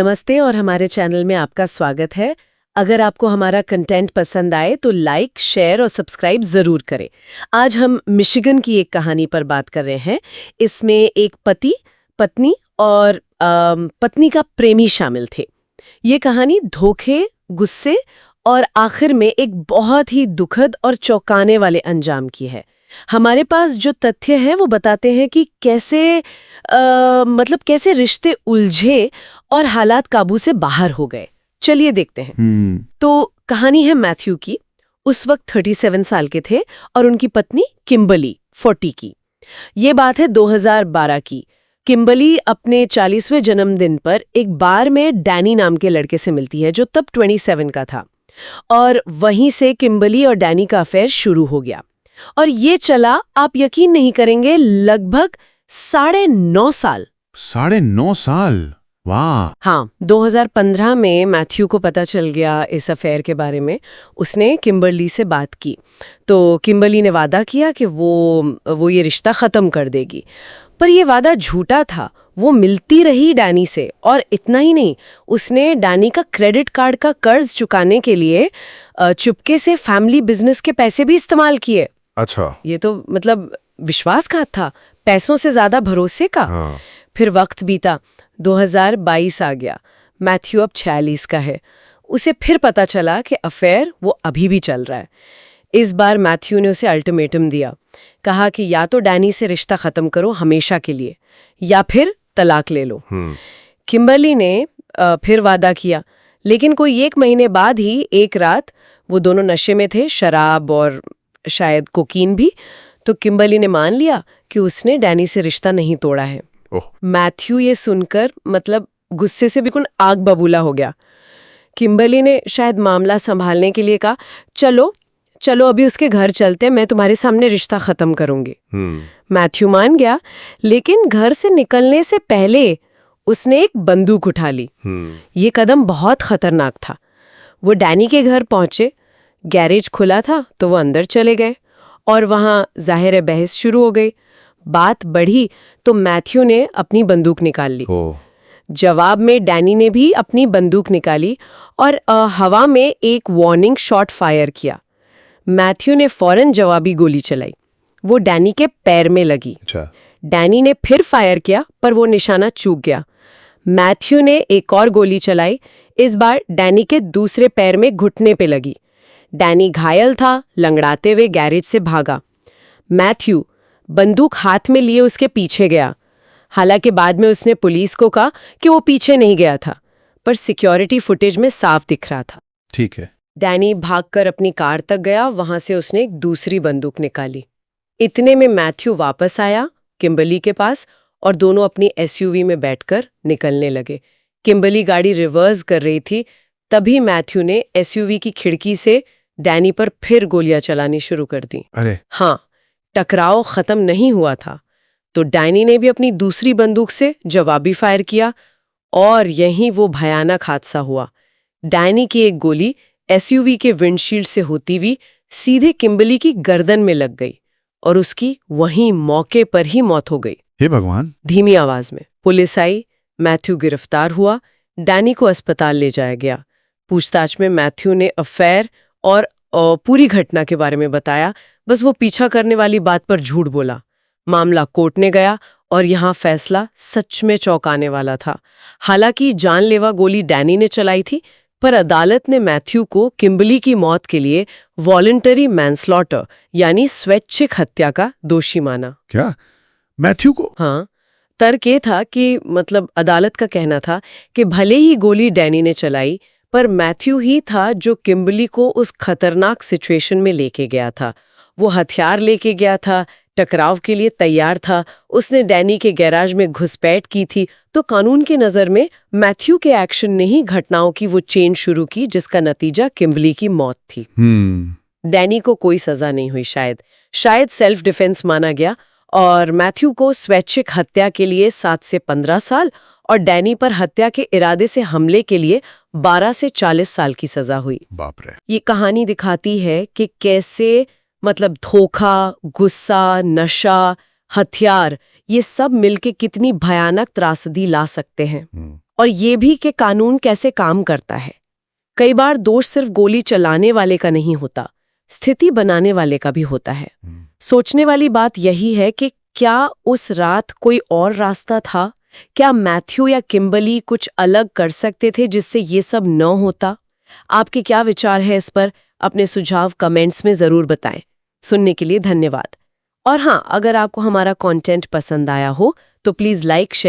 नमस्ते और हमारे चैनल में आपका स्वागत है। अगर आपको हमारा कंटेंट पसंद आए तो लाइक, शेयर और सब्सक्राइब जरूर करें। आज हम मिशिगन की एक कहानी पर बात कर रहे हैं। इसमें एक पति, पत्नी और पत्नी का प्रेमी शामिल थे। ये कहानी धोखे, गुस्से और आखिर में एक बहुत ही दुखद और चौंकाने वाले अंजाम की है। हमारे पास जो तथ्य हैं वो बताते हैं कि कैसे रिश्ते उलझे और हालात काबू से बाहर हो गए। चलिए देखते हैं। तो कहानी है मैथ्यू की। उस वक्त 37 साल के थे और उनकी पत्नी किम्बर्ली 40 की। ये बात है 2012 की। किम्बर्ली अपने 40वें जन्मदिन पर एक बार में डैनी नाम के लड़के से मिलती है जो तब 27 का था, और वहीं से किम्बर्ली और डैनी का अफेयर शुरू हो गया। और ये चला, आप यकीन नहीं करेंगे, लगभग 9.5 साल। 9.5 साल, वाह। हाँ, 2015 में मैथ्यू को पता चल गया इस अफेयर के बारे में। उसने किम्बर्ली से बात की तो किम्बर्ली ने वादा किया कि वो ये रिश्ता ख़त्म कर देगी। पर ये वादा झूठा था। वो मिलती रही डैनी से, और इतना ही नहीं, उसने डैनी का क्रेडिट कार्ड का कर्ज चुकाने के लिए चुपके से फैमिली बिजनेस के पैसे भी इस्तेमाल किए। अच्छा, ये तो मतलब विश्वासघात था, पैसों से ज्यादा भरोसे का। हाँ। फिर वक्त बीता, 2022 आ गया। मैथ्यू अब 46 का है। उसे फिर पता चला कि अफेयर वो अभी भी चल रहा है। इस बार मैथ्यू ने उसे अल्टीमेटम दिया। कहा कि या तो डैनी से रिश्ता खत्म करो हमेशा के लिए, या फिर तलाक ले लो। किम्बर्ली ने फिर वादा किया, लेकिन कोई 1 महीने बाद ही एक रात वो दोनों नशे में थे, शराब और शायद कोकीन भी। तो किम्बर्ली ने मान लिया कि उसने डैनी से रिश्ता नहीं तोड़ा है। मैथ्यू ये सुनकर मतलब गुस्से से बिल्कुल आग बबूला हो गया। किम्बर्ली ने शायद मामला संभालने के लिए कहा, चलो अभी उसके घर चलते, मैं तुम्हारे सामने रिश्ता खत्म करूंगी। मैथ्यू मान गया, लेकिन घर से निकलने से पहले उसने एक बंदूक उठा ली। ये कदम बहुत खतरनाक था। वो डैनी के घर पहुंचे, गैरेज खुला था तो वो अंदर चले गए, और वहां जाहिर बहस शुरू हो गई। बात बढ़ी तो मैथ्यू ने अपनी बंदूक निकाल ली। जवाब में डैनी ने भी अपनी बंदूक निकाली और हवा में एक वार्निंग शॉट फायर किया। मैथ्यू ने फौरन जवाबी गोली चलाई। वो डैनी के पैर में लगी। डैनी ने फिर फायर किया, पर वो निशाना चूक गया। मैथ्यू ने एक और गोली चलाई। इस बार डैनी के दूसरे पैर में घुटने पे लगी। डैनी घायल था, लंगड़ाते हुए गैरेज से भागा। मैथ्यू बंदूक हाथ में लिए उसके पीछे गया। हालांकि बाद में उसने पुलिस को कहा कि वो पीछे नहीं गया था, पर सिक्योरिटी फुटेज में साफ दिख रहा था। ठीक है। डैनी भागकर अपनी कार तक गया, वहां से उसने एक दूसरी बंदूक निकाली। इतने में मैथ्यू वापस आया किम्बर्ली के पास, और दोनों अपनी एसयूवी में बैठकर निकलने लगे। किम्बर्ली गाड़ी रिवर्स कर रही थी, तभी मैथ्यू ने एसयूवी की खिड़की से डैनी पर फिर गोलियां चलानी शुरू कर दी। अरे हाँ, टकराव खत्म नहीं हुआ था तो डैनी ने भी अपनी दूसरी बंदूक से जवाबी फायर किया, और यहीं वो भयानक हादसा हुआ। डैनी की एक गोली एसयूवी के विंडशील्ड से होती हुई सीधे किम्बर्ली की गर्दन में लग गई, और उसकी वहीं मौके पर ही मौत हो गई। हे भगवान। धीमी आवाज में पुलिस आई, मैथ्यू गिरफ्तार हुआ, डैनी को अस्पताल ले जाया गया। पूछताछ में मैथ्यू ने अफेयर और पूरी घटना के बारे में बताया, बस वो पीछा करने वाली बात पर झूठ बोला। मामला कोर्ट में गया, और यहाँ फैसला सच में चौंकाने वाला था। हालांकि जानलेवा गोली डैनी ने चलाई थी, पर अदालत ने मैथ्यू को किम्बर्ली की मौत के लिए वॉलंटरी मैनस्लॉटर यानी स्वैच्छिक हत्या का दोषी माना। क्या, मैथ्यू को? हाँ, तर्क ये था कि अदालत का कहना था कि भले ही गोली डैनी ने चलाई, पर मैथ्यू ही था जो किम्बर्ली को उस खतरनाक सिचुएशन में लेके गया था। वो हथियार लेके गया था, टकराव के लिए तैयार था, उसने डैनी के गैराज में घुसपैठ की थी। तो कानून की नज़र में मैथ्यू के एक्शन ने ही घटनाओं की वो चेन शुरू की, जिसका नतीजा किम्बर्ली की मौत थी। डैनी को कोई सजा नहीं हुई, शायद सेल्फ डिफेंस माना गया, और मैथ्यू को स्वैच्छिक हत्या के लिए 7 से 15 साल और डैनी पर हत्या के इरादे से हमले के लिए 12 से 40 साल की सजा हुई। बाप रे। ये कहानी दिखाती है कि कैसे धोखा, गुस्सा, नशा, हथियार, ये सब मिलके कितनी भयानक त्रासदी ला सकते हैं। और ये भी कि कानून कैसे काम करता है। कई बार दोष सिर्फ गोली चलाने वाले का नहीं होता, स्थिति बनाने वाले का भी होता है। सोचने वाली बात यही है कि क्या उस रात कोई और रास्ता था? क्या मैथ्यू या किम्बर्ली कुछ अलग कर सकते थे जिससे ये सब न होता? आपके क्या विचार है इस पर? अपने सुझाव कमेंट्स में ज़रूर बताएं। सुनने के लिए धन्यवाद। और हाँ, अगर आपको हमारा कंटेंट पसंद आया हो तो प्लीज़ लाइक, शेयर